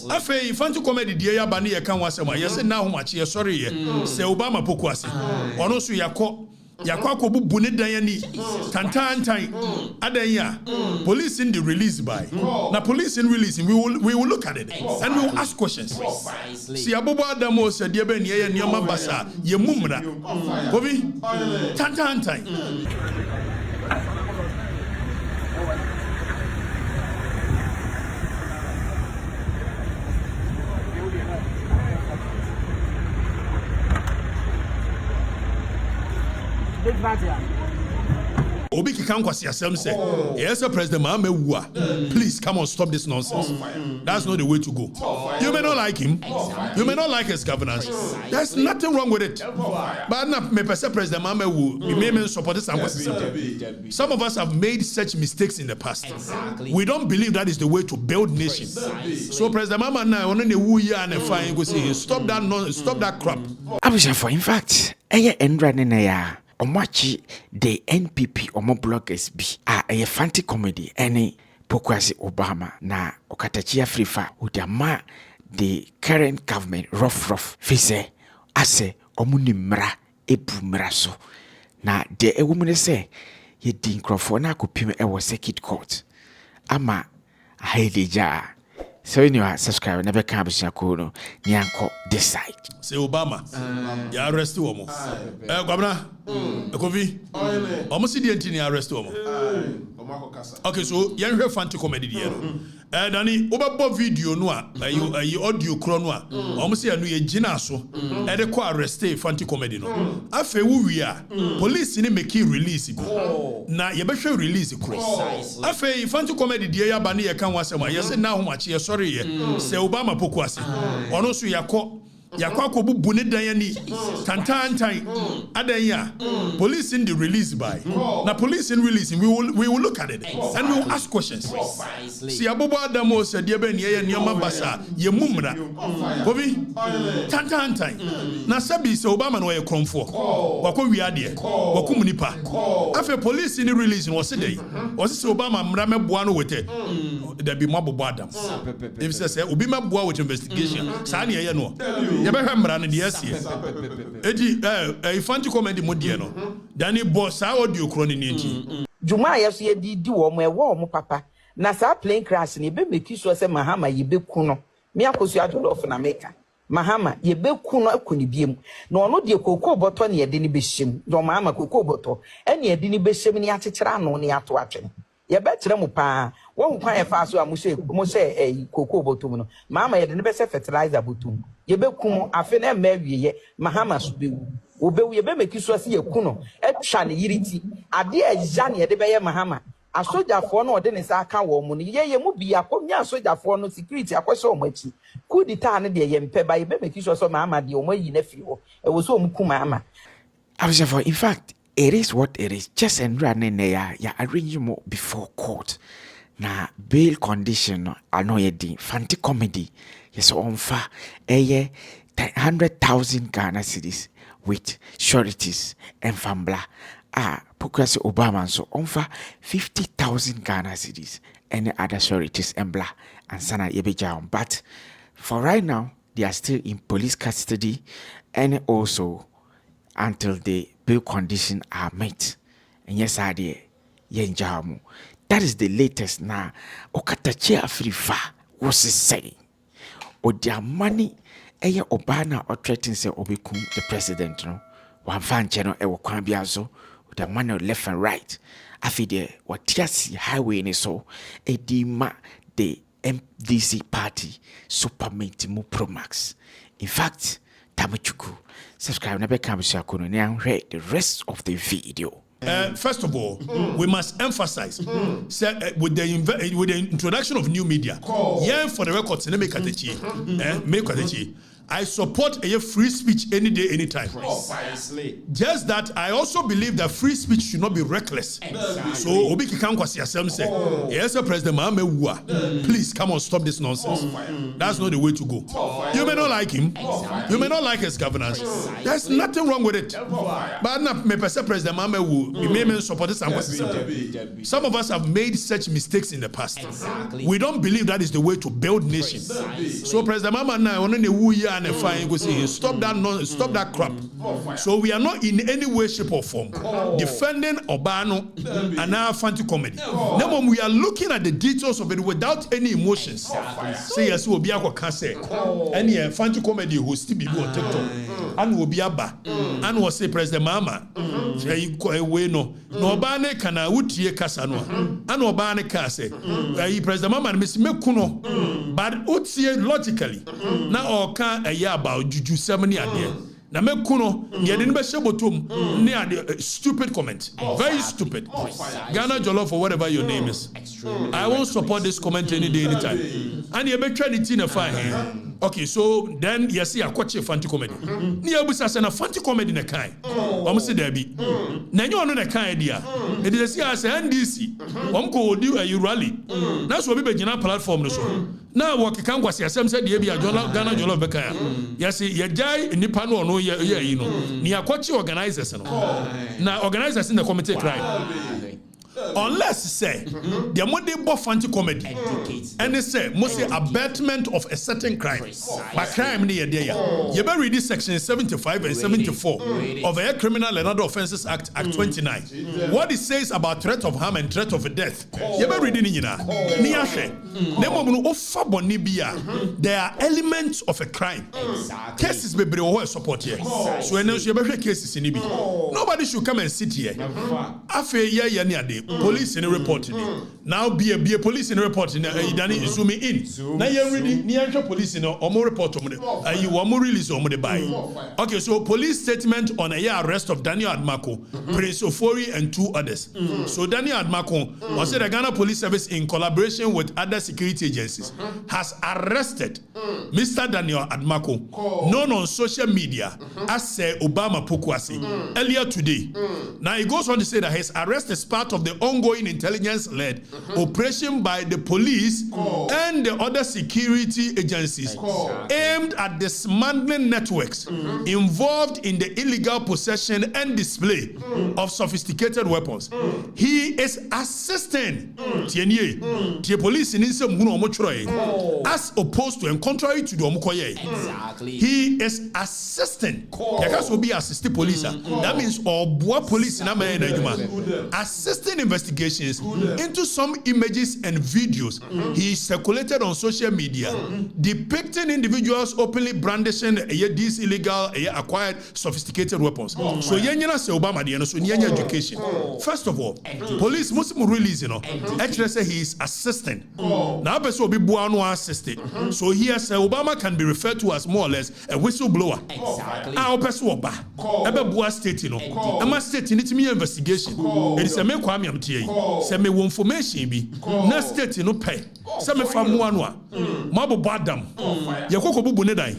Afe Fante comedy die ya ba ne ye kan wasema ye se na homache ye sorry ye se Obama pokuase ono so yakwa akobubu ne dan ani tantantan adanya police in the release by na police in releasing we will look at it and we will ask questions si abobo adamo se de be ne ye nioma basa ye mumra kobi tantantan Obi can kwasi asem say yes President Mahama Wua please come on stop this nonsense. That's not the way to go. You may not like him, you may not like his governance, there's nothing wrong with it, but na me person President Mahama Wu may support this. Some of us have made such mistakes in the past. We don't believe that is the way to build nations. So President Mahama na on the wu ya and fine go say stop that crap. For in fact endra ne ya Omachi the NPP omo bloggers bi a Fante comedy any Pokwasi Obama na Okatakyie Afrifa udama the current government rough fise ase omu nimra ebu mraso na de ewumene se ye di nkrofo na akopim e wo circuit court ama hailija. So you know, subscribe never can be no nyanko this side. Say Obama, you arrest womo. Governor, Kofi, almost the entity arrest womo. Okay, so you have Fante comedy here. Dani, oba video no you audio chrono almost ya no ye gina so e de ko arrest Fante comedy no. Afe wu wi a police ni make release bi. Na ye be hwe release cross. Afe Fante comedy die ya ba ne ye kan wasema ye se na homache ye sorry ye se Obama pokuase. Ono so yakwa akobubu ne dan ani tantantan adanya police in the release by na police in releasing we will look at it and we will ask questions. Si abobo adamo se de be ne ye nioma basa ye mumra kobi tantantan na sabi se Obama no ye kromfo wakọ wiade wakum nipa afa police in releasing was say Obama mra meboa no wete there be mabobo adam if say obi meboa with investigation sa ne ye no ye be hwemra ne de asie edi Fante comedy modie no dani boss audio kroni ne enti juma yeso ye di wo mo e wo mo papa na sa plane crash ne be make sure say Mahama ye be ku no me akosu adolo of na America Mahama ye be ku no akoni biem na ono de kokoo boto ne ye de ne be hyem do Mahama kokoo boto ene ye de ne be hyem ne akekera no ne ato atwe ye be kire mo pa wo nkwan ye fa so a mo se kokoo boto mu no Mahama ye de ne be se fertilizer boto ye be ku mo afi na ma wiye Mahama so be obewu ye be make sure say ye ku no etwa ne yiriti ade eja ne ye de be ye Mahama asojafo no ode ne sa aka wo mu no ye mu bi akonya asojafo no security akwese o machi ku dita ne de ye mpe ba ye be make sure so Mahama de o mayi na fi ho e wo so omku Mahama. In fact it is what it is, just and running there ya arrange mo before court na bail condition ano ye di Fante comedy yes on fa 100,000 Ghana cedis with sureties and fambla Pokwasi Obama so on fa 50,000 Ghana cedis and other sureties and blah and sana yebeja. But for right now they are still in police custody and also until the bail conditions are met. And yes, I did. Yenjamu. That is the latest now. Okatakyie Afrifa was saying, or their money, Eya Obana or threatening say Obikum the president. No, one fan channel ewo kwambiazo with the money left and right. Afide what Tiasi highway in so a dima the MDC party Supermate Mu Pro Max. In fact, Tamachuku. Subscribe never comes to the rest of the video. First of all, we must emphasize with the introduction of new media. Yeah, for the records, make Okatakyie. I support a free speech any day, anytime. Precisely. Just that I also believe that free speech should not be reckless. Exactly. So Obi Kikan Kwasi Asem say, yes, President Mahame Wua, please come on, stop this nonsense. That's not the way to go. You may not like him. You may not like his governance. There's nothing wrong with it. But not me President Mahame Wu. We may support this. Some of us have made such mistakes in the past. Exactly. We don't believe that is the way to build nations. So President Mahame now, on the Wu ya and fine go say, stop that crap. So we are not in any way, shape, or form defending Obano and our Fante comedy. Now we are looking at the details of it without any emotions. Say yes, we'll be a say any Fante comedy who still be on TikTok and will be a bar and will say President Mama. We no Obane kana utie kasano and Obane kase. President Mama and Miss Mekuno, but utie logically now or can a year about juju 70 a day. Na me kuno ye de be shebotom near stupid comment. Very stupid. Ghana Jollof or whatever your name is. I won't support this comment any day, anytime. And you be trying to tina fine. Okay, so then you see a kwache Fante comedy. Ni abusa say na Fante comedy na kai. Omo se there be. Na nyo no na kai dia. E dey see as NDC. Omo go do a rally. Na so be gina platform no so. Na wo kekan kwase asem say dey be a Ghana Jollof be kai. You see ye jai nipa no no ye no. Ni akwache organizers no. Na organizers in the committee crime. Unless say the more they bought Fante comedy and they say must say abatement of a certain crime. But crime near there. You better read this section 75 and 74 of the Criminal and Other Offences Act 29. What it says about threat of harm and threat of death. You better read it in there are elements of a crime. Cases be support here. So you better cases in nobody should come and sit here. Police in a report now be a police in a report in zoom in now you ready near police in a more report you want more release on the buy. Okay, so police statement on a year arrest of Daniel Admako, Prince Ofori and 2 others. So Daniel Admako was said the Ghana Police Service in collaboration with other security agencies has arrested Mr. Daniel Admako, known on social media as Obama Pokwasi earlier today. Now he goes on to say that his arrest is part of the ongoing intelligence-led operation by the police and the other security agencies aimed at dismantling networks involved in the illegal possession and display of sophisticated weapons. He is assisting the police in as opposed to and contrary to the Omukoye. Exactly. He is assisting. Be assisting police. That means all police in assisting investigations into some images and videos he circulated on social media depicting individuals openly brandishing these illegal acquired sophisticated weapons. So yenya say Obama dey so yenya education. First of all, police must release actually say he is assisting. Now person be bua no assisting. So here say Obama can be referred to as more or less a whistleblower. Exactly. Our person oba ebe bua state Emma state need to me investigation. It is a me kwame am tie. Say me information bi na state no pay. Say me fa mo anu a. Mo bo adam. Ye kokko bubu ne dan.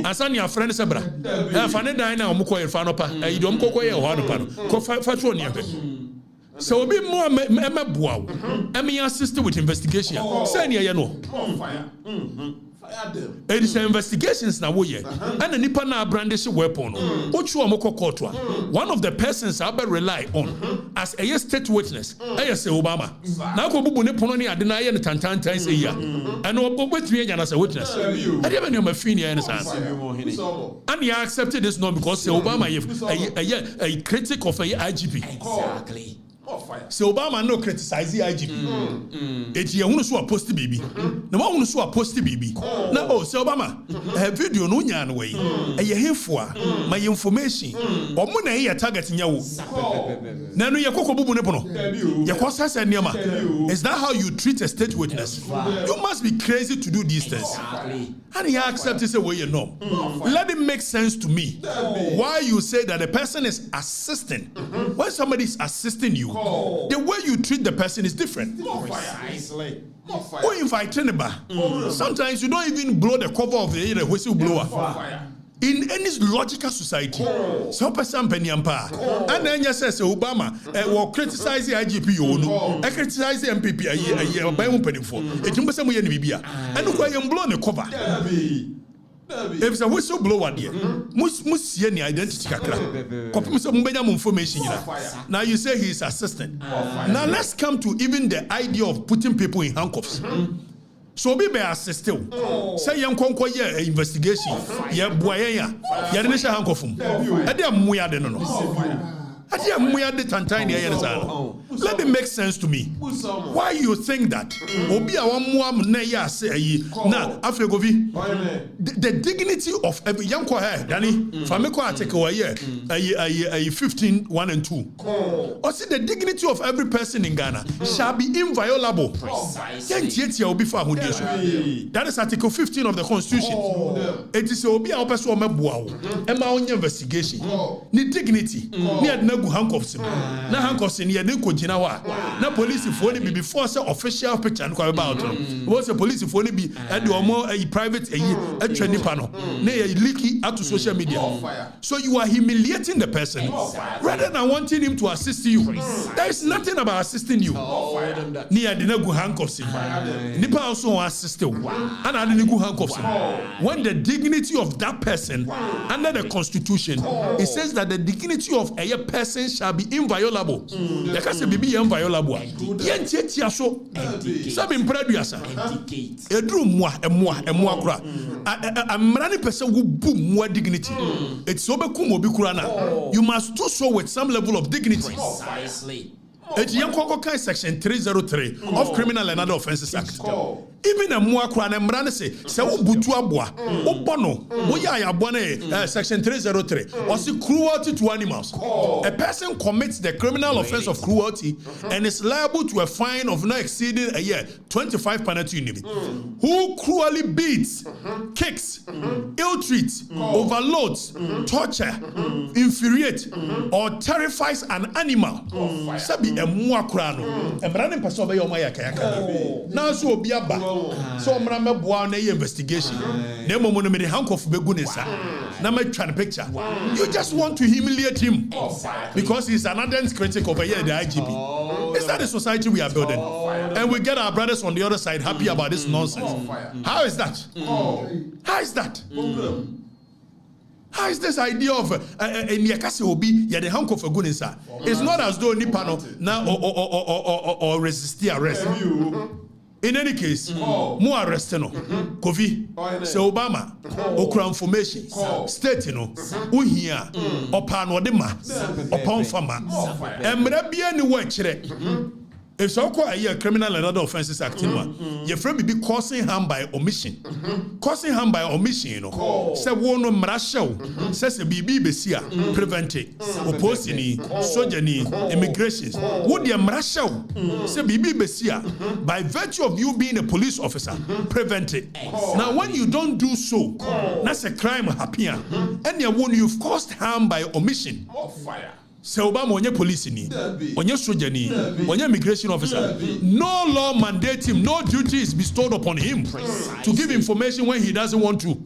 Asa ne afrɛ ne se bra. E fa ne dan na omko ye fa no pa. E dom kokko ye ho anu pa no. Ko fa tro ne pe. So obi mo me boa wo. Emi assist with investigation. Say ne ye no. It is investigations now. And the nipa na brandish weapon. One of the persons I better rely on as a state witness. I say Obama. Now go bubu ne pono ni ade na ye ne tantan say ya. And obetwe nya na say witness. I dey be my fini ya and he accepted this not because say Obama a critic of a IGP. Exactly. So Obama no criticize the IGP. Eti ehunu so post baby. Na ma hunu so post baby. Na so Obama video no nya no we. Eye hefo a my information. Omo na ye target nya wo. Na no ye kokko bubu ne pono. Ye kwasa niema. Is that how you treat a state witness? You must be crazy to do these things. Exactly. And he accepts it say well you know. Let it make sense to me. Why you say that the person is assisting. When somebody is assisting you, The way you treat the person is different. Precisely. Who invite anybody? Sometimes you don't even blow the cover of the whistleblower. In any logical society, so person penyampa, and then you say Obama will criticize the IGP, I criticize the MPP a year by one penny for it. You must say, and look why you're blown the cover. If it's a whistleblower, dear, must see any identity. Information. Now you say he's assistant. Now let's come to even the idea of putting people in handcuffs. So be assisted. Say young conquer investigation. Ya boya ya didn't say handcuffum. I did muya de no. I did muya de tantine. Let it make sense to me. Why you think that? Obi a one more neya say na Afrigovi. The dignity of every young choir, Danny, Fameko Ateko a 15, 1 and 2. Or see the dignity of every person in Ghana shall be inviolable. That is Article 15 of the Constitution. It is Obi a person Emma on investigation. Ni dignity. Ni adnagu handcuffs. Na handcuffs ni adnako na police for only be before say official picture about was a police for only be at the more a private a trending panel na leaky out to social media. So you are humiliating the person rather than wanting him to assist you. There is nothing about assisting you. Ni adina go handcuffs nipa also assist you and adina go handcuffs. When the dignity of that person under the Constitution, it says that the dignity of a person shall be inviolable. The can be inviolable. Yentia so sabi mpraduasa edru moa kura amrani person who boom more dignity. It's obekum obi kura na. You must do so with some level of dignity. Precisely. Section 303 of Criminal and Other Offences Act. Even a more crime and brand say, Butuabua, Obono, Moya Section 303, or see cruelty to animals. A person commits the criminal offense of cruelty and is liable to a fine of not exceeding a year 25 penalty unit. Who cruelly beats, kicks, ill-treats, overloads, torture, infuriates, or terrifies an animal. Sabi a mua crano, a branding person by your Maya Kayaka. Now, so be a back. So, Mramma Buana investigation. Nemo Monomini Hankoff Begunisa. Now, make trying picture. You just want to humiliate him because he's an ardent critic of the IGP. Is that the society we are building? And we get our brothers on the other side happy about this nonsense. How is that? How is that? How is this idea of Nyakase Obi ya the hank of a good inside? It's not as though Nipano now or resist the arrest. In any case, more arrest no. Kofi, se Obama, okra information, state no, uhia, opan wadema, opan fama. Emrebia ni wechere. If so called a Criminal and Other Offences Act, your friend be causing harm by omission. Causing harm by omission, you know. Say one no marshal, says a BB Bessia, prevent it, opposing, sojourning, immigrations. Would your marshal say BB Bessia, by virtue of you being a police officer, prevent it. Now, when you don't do so, that's a crime happier. And you've caused harm by omission. Se Obama onye police ni, onye soldier ni, onye immigration officer. No law mandate him, no duty is bestowed upon him to give information when he doesn't want to.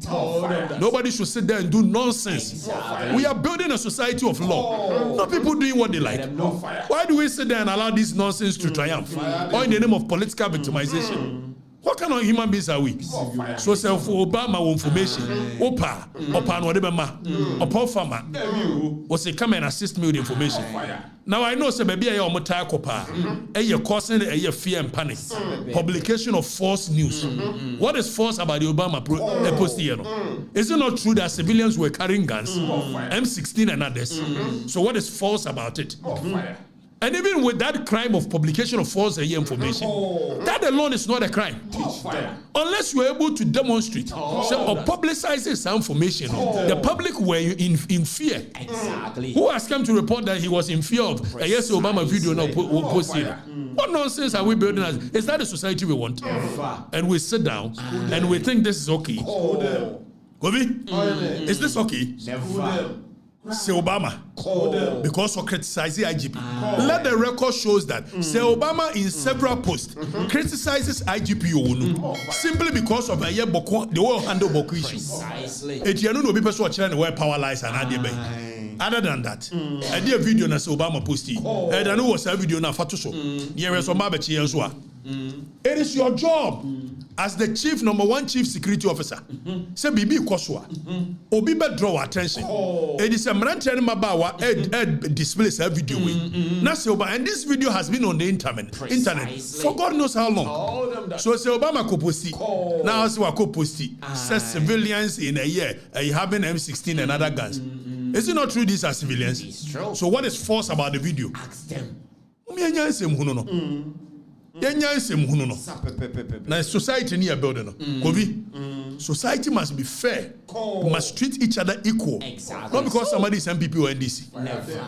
Nobody should sit there and do nonsense. We are building a society of law, not people doing what they like. Why do we sit there and allow this nonsense to triumph? Or in the name of political victimization? What kind of human beings are we? So self Obama information, Opa, Opan whatever upon farmer, or say come and assist me with information. Now I know say baby I omota kopa, you're causing a fear and panic. Publication of false news. What is false about the Obama post here? Is it not true that civilians were carrying guns, M16 and others? So what is false about it? And even with that crime of publication of false information, that alone is not a crime. Unless you are able to demonstrate or publicize this information, the public were in fear. Exactly. Who has come to report that he was in fear of a yes Obama video now posted? What nonsense are we building as? Is that the society we want? And we sit down and we think this is okay. Govi, is this okay? Never. Say Obama because of criticizing IGP. Let the record shows that say Obama in several posts criticizes IGP simply because of a year the whole handle Boko issue. Precisely. It you know people watching the where power lies and other than that, I did a video na say Obama posted. And I know was a video na fatu so. Here is Obama it is your job as the number one chief security officer. Say Bibi Koswa. Obi be draw attention. It is a Marantani Mabawa displays a video. And this video has been on the internet for God knows how long. So say Obama ko posti. Now say wa ko posti. Says civilians in a year having M16 and other guns. Is it not true these are civilians? It's true. So what is false about the video? Ask them. Now society near building. Society must be fair. We must treat each other equal. Exactly. Not because somebody is MPP or NDC. Never.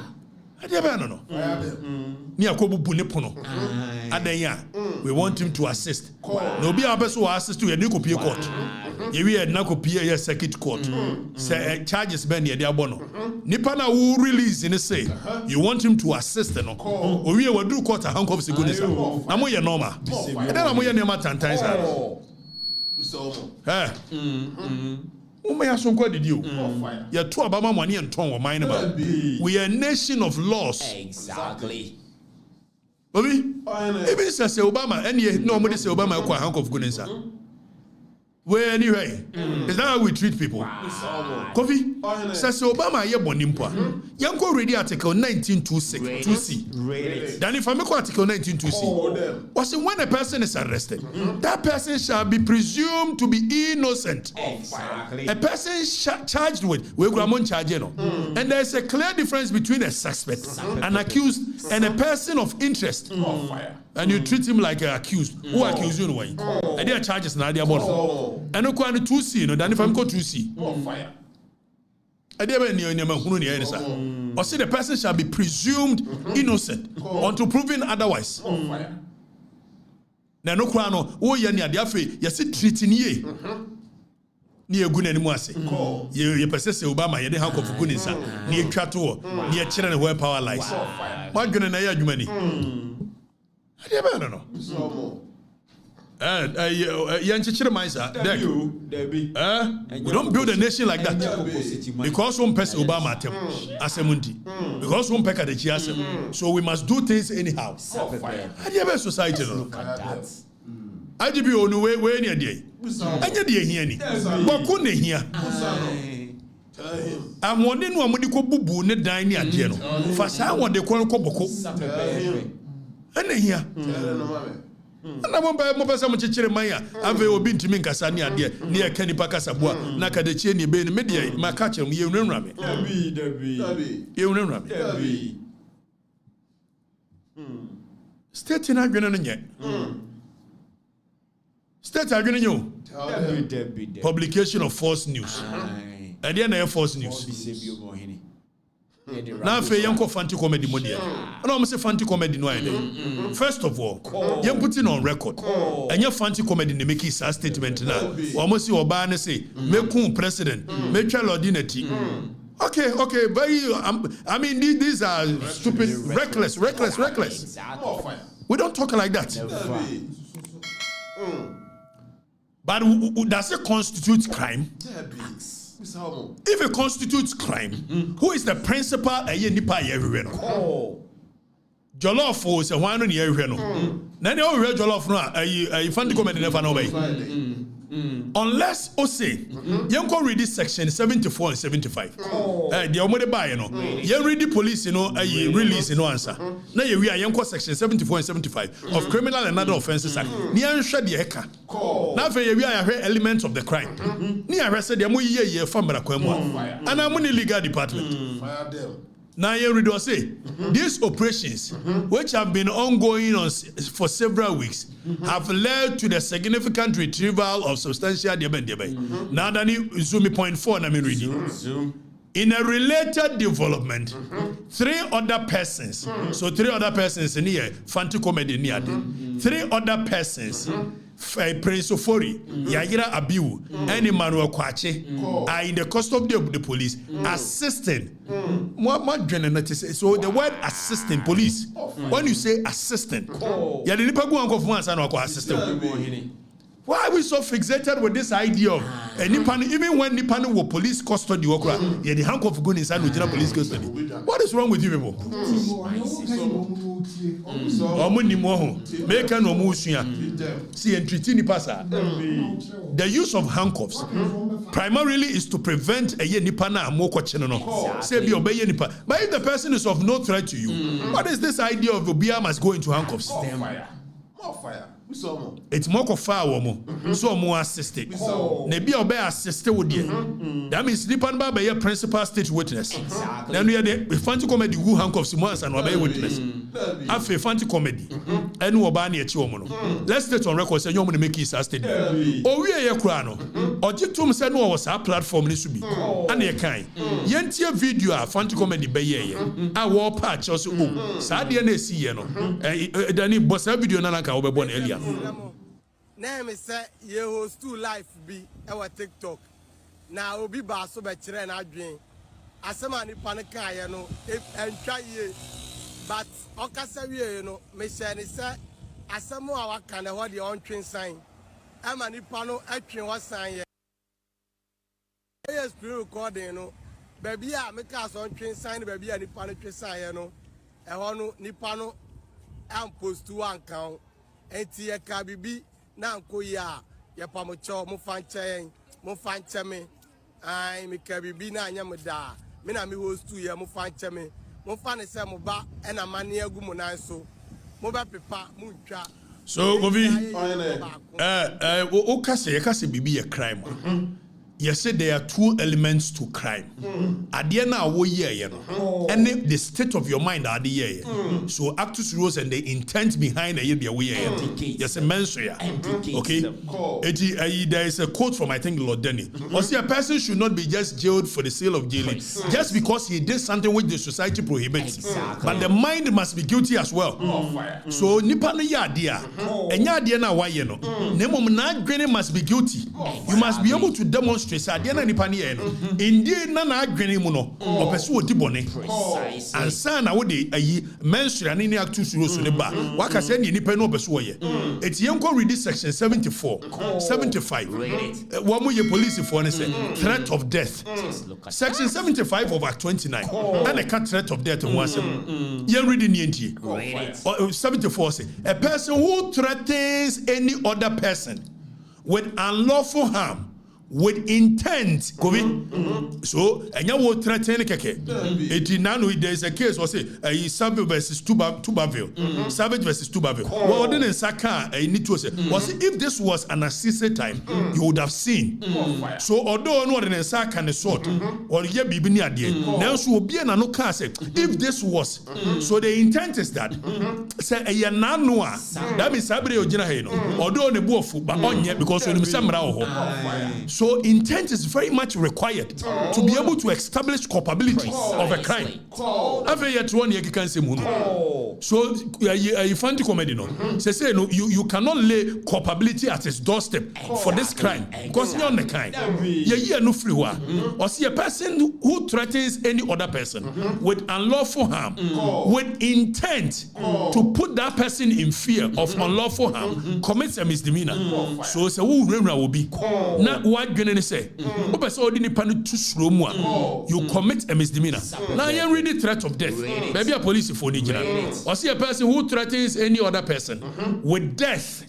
We want him to assist. No be able to assist to a new court. You will not copy circuit court. Say charges ben ye diabono. Nipana who release in say you want him to assist no. Or we will do court a handcuffs to goodness. Amo ye normal. And then amo ye nema tantais. We are two Obama money and tongue mine. We are a nation of laws. Exactly. Bobby, even says Obama, and yet nobody say Obama a hank of goodness. Well, anyway, is that how we treat people? Coffee says Obama, ye bonimpa. Yanko ready article 1926 2C. Then if I make article 1926, was when a person is arrested, that person shall be presumed to be innocent. Exactly. A person charged with and there is a clear difference between a suspect, an accused, and a person of interest. And you treat him like an accused. Who accuse you anyway? And there are charges now. And no one 2C, no, then if I'm going 2C. I never knew any man or say the person shall be presumed innocent until proven otherwise. Now, no crano, oh, yeah, near the affair, yes, it treating ye. Near good anymore. You possess Obama, you didn't have of goodness, near Chateau, near children where power lies. What good an aya, money? I never know. We don't build a nation like that because one person Obama as a munti because one peck at the chiasem. So we must do things anyhow. I never society. Look at that. IGP on the way near day. And yet, here, what couldn't hear? I'm wondering what would you call boo ne dining at Jeno. First, I want the call Koboko. And here. And I won't buy more person much Maya. I've been to Minkasani near Kenny Pacasabua, Nakadechini, Ben Media, my catcher, you know, Rami. You know, Rami. State in Agreement yet. State Agreement, publication of false news. And then I false news. Now, if you Fante comedy modia, and I'm say Fante comedy no idea. First of all, you put it on record, and your Fante comedy they make his statement now. Almost you Obama say, make president, make ordinity. Okay, very. I mean, these are stupid, reckless. We don't talk like that. But does it constitute crime? If it constitutes crime, who is the principal? Jollof was a one year. Then you read Jollof now. You find the comment never know. Unless say you read this section 74 and 75. The only buy you read the police release answer. Now you read section 74 and 75 of criminal and other offences act. Now you elements of the crime. Near arrested them year from and I'm in the legal department. Now you read say these operations, which have been ongoing for several weeks, have led to the significant retrieval of substantial Now then you zoom point 4 and I'm reading. In a related development, 3 other persons. So 3 other persons in here, Fante comedy near 3 other persons. Prince Ofori, Yagira Abiu, and Emmanuel Kwache are in the custody of the police, assisting. So the word assistant police, when you say assistant, you didn't go on once and assistant. Why are we so fixated with this idea of even when Nippon were police custody, you the handcuff going inside with police custody? What is wrong with you people? The use of handcuffs primarily is to prevent a nipana and more but if the person is of no threat to you, what is this idea of Obia must go into handcuffs? More fire. It's more of fire, so more assisted. Maybe obey assisted with you. That means Nipan Baba be a principal state witness. Then we are the Fante comedy who handcuffs once and obey witness. After Fante comedy, and who obey a chiomono. Let's state on record say you want to make his state. Oh, we are a crano. Or Jitum said no was our platform this should be. And a kind. Yentia video Fante comedy be ye. I war patch also. Sadia ne see no. Then it was a video Nanaka Oberborn earlier. Name is ye host 2 life be our TikTok. Now obi ba so be kire na adwen. Asema ni panika ye no entwa ye. But okasa wie no me share ni say asemo a waka na ho de on twin sign. Ama ni pa no atwen ho sign ye. Yes recording no. Baby a make us on twin sign baby a ni pa no twin sign ye no. E ho no ni pa no am post to one count. Enti ye ka bibi na nko ya ye pamocho mo fanche me ai me ka bibi na anya me da me na me host tu ye mo fanche me mo fa ne se mo ba e na mane agu mo nan so mo ba pepa mo twa so Ovi o kase bibi ye crime. You said there are 2 elements to crime. At the end of year, and the state of your mind at the year. So actus reus and the intent behind the year. Yes, a mention. Okay. There is a quote from I think Lord Denny. Or see, a person should not be just jailed for the sale of jailing, just because he did something which the society prohibits. But the mind must be guilty as well. So nipa no yadia, and yadia na why no. Nemo na granny must be guilty. You must be able to demonstrate. Indeed, nana agwene mu no opeso odi bone ansa na wo de ayi menstrual ni actus rules ne ba waka se ni nipa no opeso ye eti yenko read section 74 75 wo mo ye police for ne say threat of death section 75 of act 29 and a threat of death in one yen read ni enti 74 say a person who threatens any other person with unlawful harm with intent, so and you will threaten keke. There is a case was say Savage versus Tubaville. Savage versus Tubaville. Well, then in Saka, need to say was if this was an assisted time, you would have seen. So although no in Saka and the sword or ye be near there, now so be an anoka say if this was so the intent is that say a yananoa that means Sabre Ojina although on the both but on yet because when Samra. So intent is very much required to be able to establish culpability of a crime. Every year, 1 year you can say so you find the comedy no. Say no, you cannot lay culpability at its doorstep for this crime because you're on the crime. You no free or see a person who threatens any other person with unlawful harm, with intent to put that person in fear of unlawful harm, commits a misdemeanor. So say who will be not what gonna say. You commit a misdemeanor. Now you read the threat of death. Maybe a police for the or see a person who threatens any other person with death,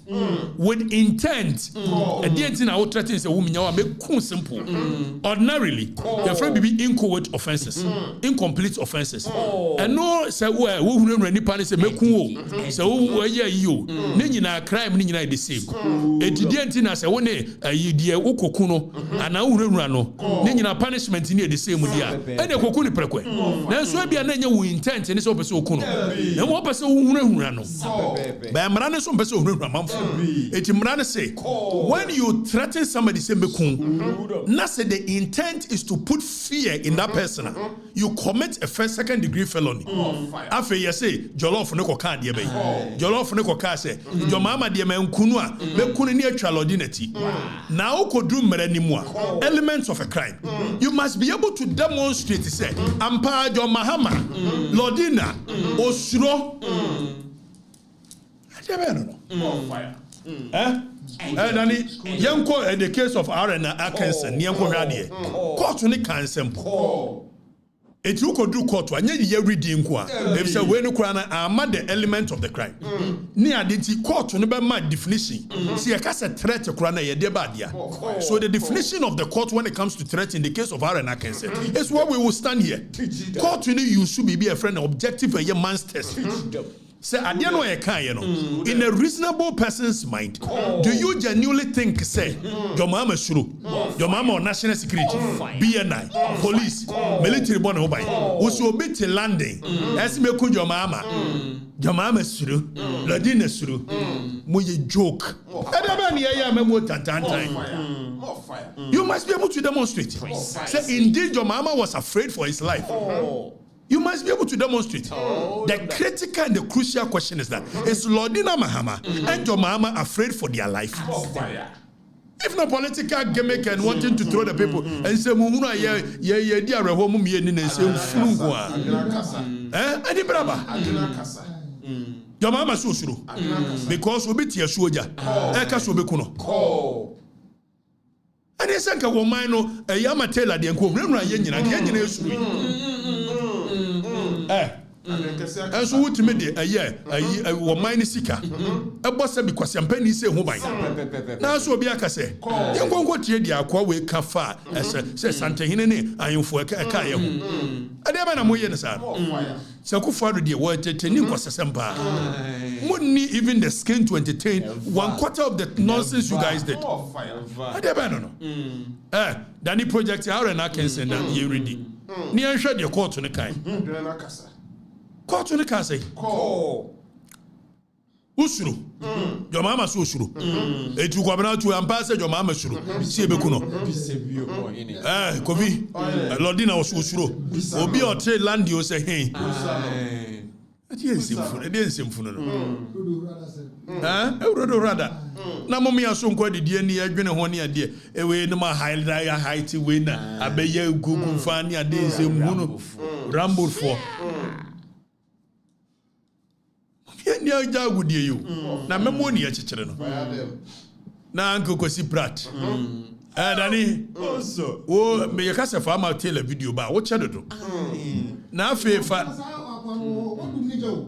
with intent. A dead thing I would threaten is a woman. You are simple. Ordinarily, your friend be inchoate offenses, incomplete offenses. And no say who really panic say make cool. So you. Nina crime nina the same. A dead thing as a one you dear ukokuno. no ana wura no ne nyina punishment ni the same dia ene koku ni prekwe na nso bia na nya wo intent ni so pese oku no na mo pese wo hura no ba mra ne so pese hura mamfo eti mra ne say when you threaten somebody say meku na say the intent is to put fear in that person you commit a first second degree felony afa you say jollof ne ko ka de be jollof ne ko ka say jo mama de mankunu a mekunu ne atwa lodinati na ukodu mra ni mu a elements of a crime you must be able to demonstrate say ampa jo mahama lodina osuro fire Dani yanko in the case of Arena Atkinson yanko hwade court ni kansem eti ukodu court anya ye reading nko a if say we no kura na ama the element of the crime ni adenti court no be ma definition see e ka say threat kura na ye de ba dia so the definition of the court when it comes to threat in the case of Arena Atkinson is what we will stand here court ni you should be a friend objective and your man's test say ade no e kan ye no in a reasonable person's mind do you genuinely think say your mama shuru your mama on national security BNI police military born ho bai wo so obi te landing as me ku your mama shuru ladina shuru mo ye joke ade ba ne ye amemo tantantan you must be able to demonstrate say indeed your mama was afraid for his life. You must be able to demonstrate. The critical and the crucial question is that is Lordina Mahama and your mama afraid for their life? If no political gimmick and wanting to throw the people and say Muhuna ye dia rehomu mi ni na say funugwa. Ani braba. Your mama so suru because obi tie soja. E ka so be kuno. Ani senka wo man no e yama tela de nko nwura ye nyina esuru. And so what made a year, or minus sika, a boss be quasiampani say who by now. So be a case. You won't go to the aqua way cafa, as says Santa Hinene, I am for a kaya. I never know moyen, sir. So, who followed the word to Ninquasampa? Wouldn't even the skin to entertain 1/4 of the nonsense you guys did. I never know. Danny project out and I can send that you ready. Near shut your court on the kind. Court on the casa. Usuru. Your mama so usuru. Et you come out to ambassador your mama shuru. See Bekuno. Kovi. Lordina was usuru. Obi or trade land you say, hey. It is simple. Rather. Na mommy are so quite the DNA, I've been a 1 year, dear. Away no more high heighty winner. I bet you Google Fanny a days in Muno Ramble for. Near Jagu, dear you. Now, Memonia Chichero. Now, Uncle Cosi Pratt. Danny, also, oh, may you cast a farmer tell a video about what shadow do. Now,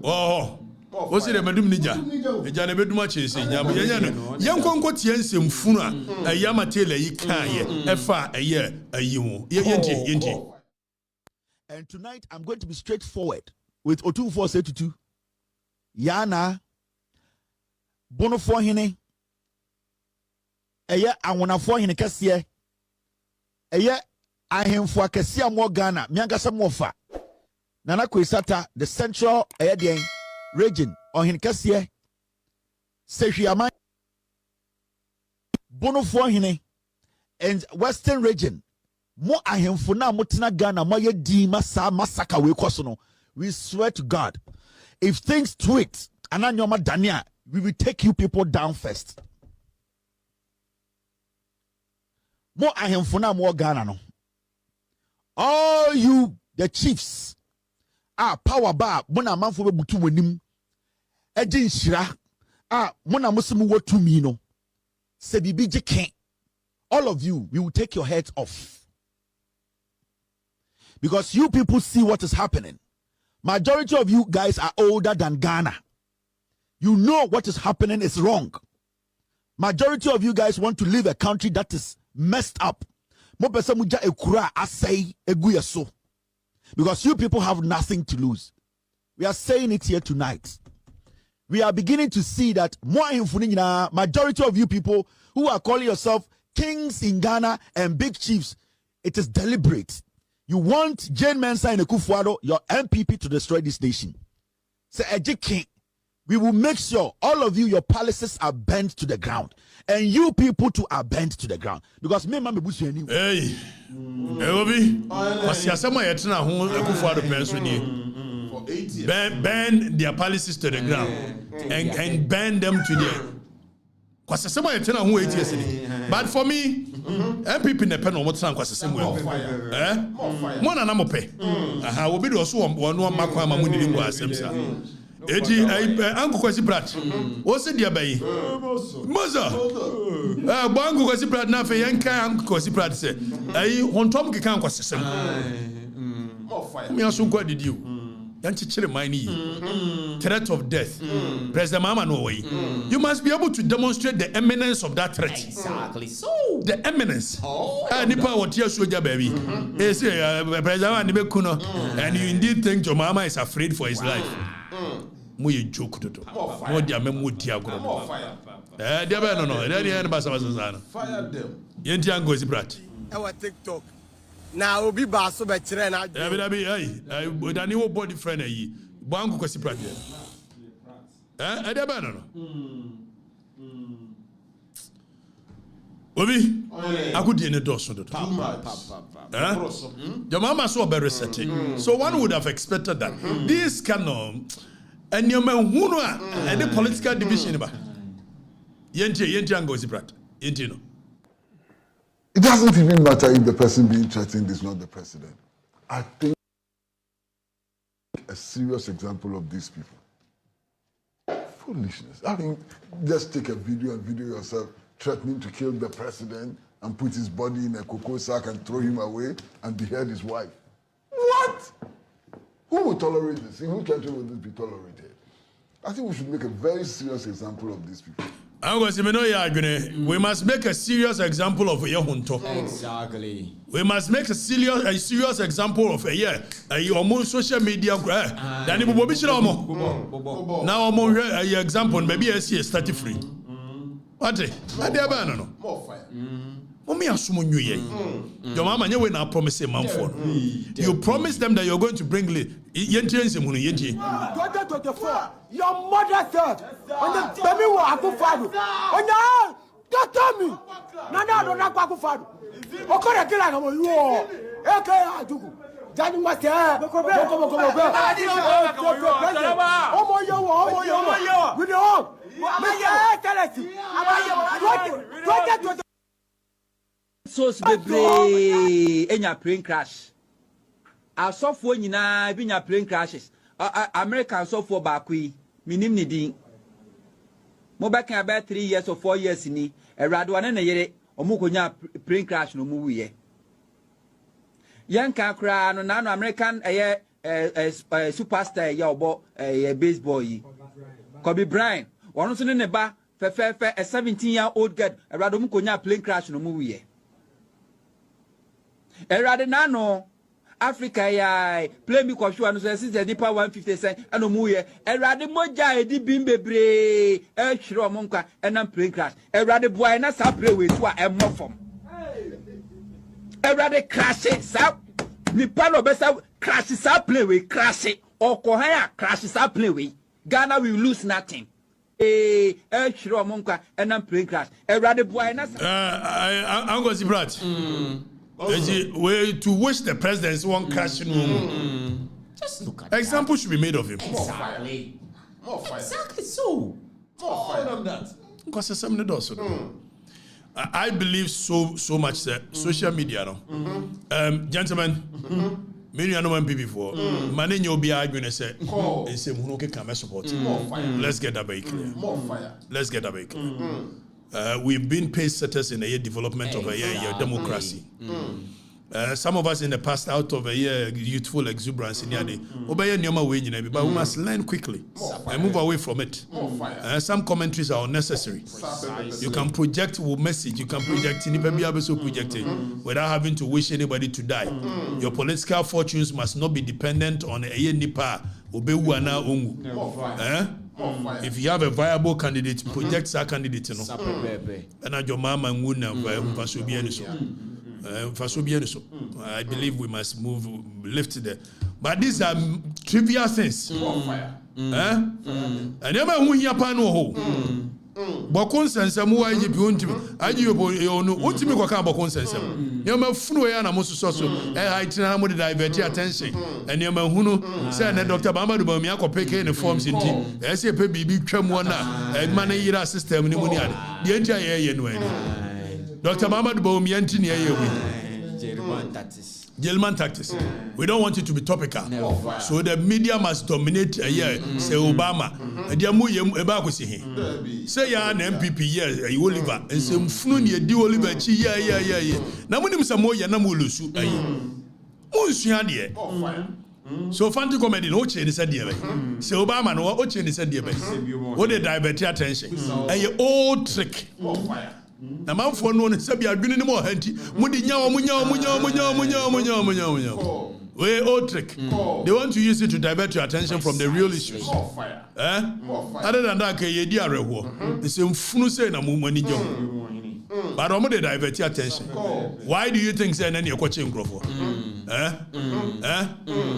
oh. What's it a Madum Nija? A Janabed much is in Yamayano. Young Conco Tiensim Funa, a Yamatela, ye can, a far a year, a you. And tonight I'm going to be straightforward with O2472. Yana Bono for Hine. A year I want to for Hine Cassia. A year I am for Cassia Morgana, Miangasa Mofa. Nana Kwisata, the central Ayadian region on Hinkasia, Seshiama Bono for Hine and Western region. More I am for now, Motina Ghana, Moya Di Massa Massacre, we swear to God. If things tweet, and Anyoma Dania, we will take you people down first. More I am for now, more Ghana. No. All you, the chiefs, power bar, Mona Manfo Butu Winim, Ejin Shira, Mona Musimu Wotu Mino, Sebibiji Ken. All of you, we will take your heads off. Because you people see what is happening. Majority of you guys are older than Ghana. You know what is happening is wrong. Majority of you guys want to live a country that is messed up. Because you people have nothing to lose. We are saying it here tonight. We are beginning to see that majority of you people who are calling yourself kings in Ghana and big chiefs, it is deliberate. You want Jane Mensah and Akufo-Addo, your MPP, to destroy this nation. Say, King, we will make sure all of you, your palaces are bent to the ground. And you people too are bent to the ground. Because me, mama, busu anyway. Hey, Obi, what's your summer yet now? Akufo-Addo person For 8 years. bend their palaces to the ground and bend them to the. Because some yet now 8 years. But for me, MPP ne pen on what time because More fire. eh? More fire. Mo na na mo pe. Aha, obi do so won no makwa ma mu ni ngo asem sa. Eti angu kwasi brat. O se dia bayi. Moza. Bangu kwasi brat na fe yanka angu kwasi brat se. Ayi hontom ke kan kwasi sem. More fire. Me aso kwa didi o. Yanchichire mine yi. Threat of death. President Mama no way. You must be able to demonstrate the eminence of that threat. Exactly. So. The eminence. Nipa what here soldier baby. Say President Mama kuno and you indeed think your mama is afraid for his life. Mo ye joke to. Mo dia memo dia agro. More fire. Dia be no. Dia ni basa basa. Fire them. Yenti ango si brat. Our TikTok. Now obi ba so be kire na adwen. Dabi hey, dani wo body friend yi. Bo ango kwasi brat. Dia be no. Obi, akudi ne doso do. Your mama saw very setting. So one would have expected that. This canon and your man who and the political division ba. Yenti ango si brat. Yenti no. It doesn't even matter if the person being threatened is not the president. I think a serious example of these people. Foolishness. I mean, just take a video and video yourself threatening to kill the president and put his body in a cocoa sack and throw him away and behead his wife. What? Who would tolerate this? In which country would this be tolerated? I think we should make a very serious example of these people. We must make a serious example of Yahunto. Exactly. We must make a serious example of your social media. Then you will be sure now example maybe I see a study free. What? More fire. Your mama, you will not promise a man for. You promise them that you're going to bring Yenti. 2024, your mother said, on the baby will Akufo-Addo. On the don't tell me. Nana don't know Akufo-Addo. Okatakyie Afrifa, you are. Okay, Adugu. Daddy must have. With your own. So bebree enya plane crash. Asofo nyina bi nya plane crashes. American asofo baako yi minim ne din. Mo beka about 3 years or 4 years ni Erado wane na yere omo konya plane crash no mu wiye. Yanka kra no na no American superstar ya obo baseball yi. Kobe Bryant one so ne ba a 17-year-old girl Erado mu konya plane crash no mu wiye. Erade nano Africa ya play me kwashu anu so since nipa 150 cent anu mu ye Erade moja edi bimbebre hwere omo nkwa enam plane crash Erade boy na sa play we to a emofom Erade crash sa nipa no be sa crash sa play we crash okohan ya crash sa play we Ghana will lose nothing hwere omo nkwa enam plane crash Erade boy na sa Angozi brat. Way to wish the president's one crashing room. Just look at Example should be made of him. Exactly. More fire. Exactly so. More fire than that. Because there's something else. I believe so much that social media, no. Gentlemen, many are not before. Many you'll be arguing and say, and say, "Who can support?" More fire. Let's get that very clear. More fire. Let's get that very clear. We've been pace setters in the development of a democracy. Some of us in the past, out of a youthful exuberance in Yadi, but we must learn quickly and move away from it. Some commentaries are unnecessary. You can project a message, you can project without having to wish anybody to die. Your political fortunes must not be dependent on a nipa. If you have a viable candidate, project that candidate, you know. And your mama and would have I believe we must lift there. But these are trivial things. And never who you pano. Bokon sense mu IGP IGP no ontimi kwa kan bokon sense ne ma funu ya na mososo so I tina mo divert attention and ne ma hunu say na Dr. Bamba do bami akopeke ne forms nti e say pe bibi twam na e ma na yira system ni mu ni ade de ntia ye no ani Dr. Bamba do bami nti ne ye wi Gelman tactics. We don't want it to be topical. So the media must dominate a year. Say Obama. Say ya an MPP yeah, you Oliver. And say Mfunu ye di Oliver chi yeah. Na muni msamoya na mulusu. So Fante comedy no change said dear. Say Obama no change said dear. What they divert attention. And your old trick. Na manfo no ne sabi adwene ne mo hanti mudi nyawo munya we old trick. They want to use it to divert your attention from the real issues. Other than that ke yedi areho the same funu say na mo mani jom but omo dey divert your attention. Why do you think say na ne ekoche nkrofo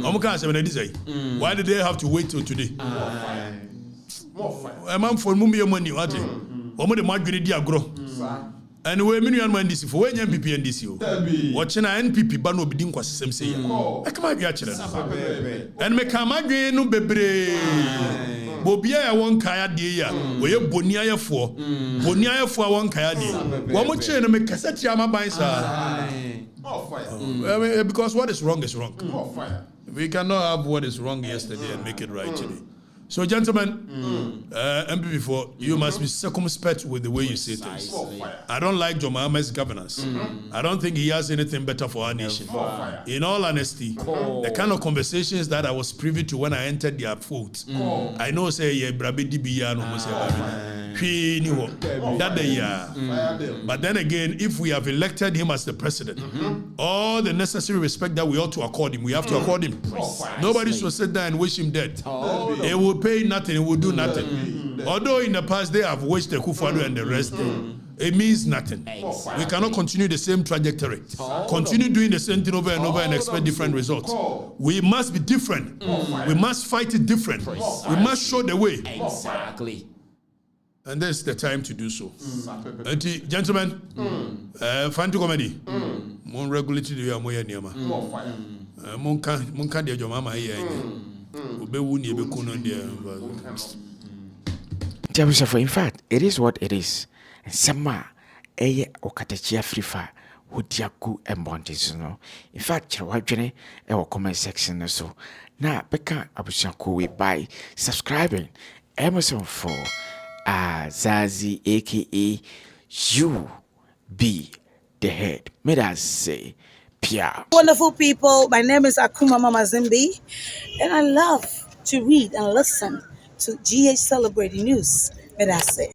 omo kan say na dis say why did they have to wait till today? Manfo mu me money what omo de madwene di agro. And we million man this for when MPP and this you watching a NPP ban obi din kwasem say ya e kama bia kire and me kama dwen no bebre bobia ya won kaya de ya we ye boni ayefo a won kaya de wo mo che no me kasati amaban sa because what is wrong is wrong. We cannot have what is wrong yesterday and make it right today. So, gentlemen, MPP4, you must be circumspect with the way you say things. I don't like John Mahama's governance. I don't think he has anything better for our nation. In all honesty, the kind of conversations that I was privy to when I entered their fold, I know, say, but then again, if we have elected him as the president, all the necessary respect that we ought to accord him, we have to accord him. Nobody should sit there and wish him dead. He will pay nothing, he will do nothing. Although in the past they have wished the Kufuor and the rest, it means nothing. We cannot continue the same trajectory. Continue doing the same thing over and over and expect different results. We must be different. We must fight it different. We must show the way. Exactly. And this is the time to do so. Gentlemen, Fante comedy. Mon regulate the way moya niama. Mon can de your mama here. In fact, it is what it is. And Sama, Okatakyie Afrifa, Hudiaku and Bontis, no. In fact, you're watching our comment section so. Now, Becca Abushaku, we by subscribing Amazon for Zazie, aka you be the head. May I say, Pia. Wonderful people, my name is Akuma Mama Zimbi, and I love to read and listen to GH Celebrating News. May I say.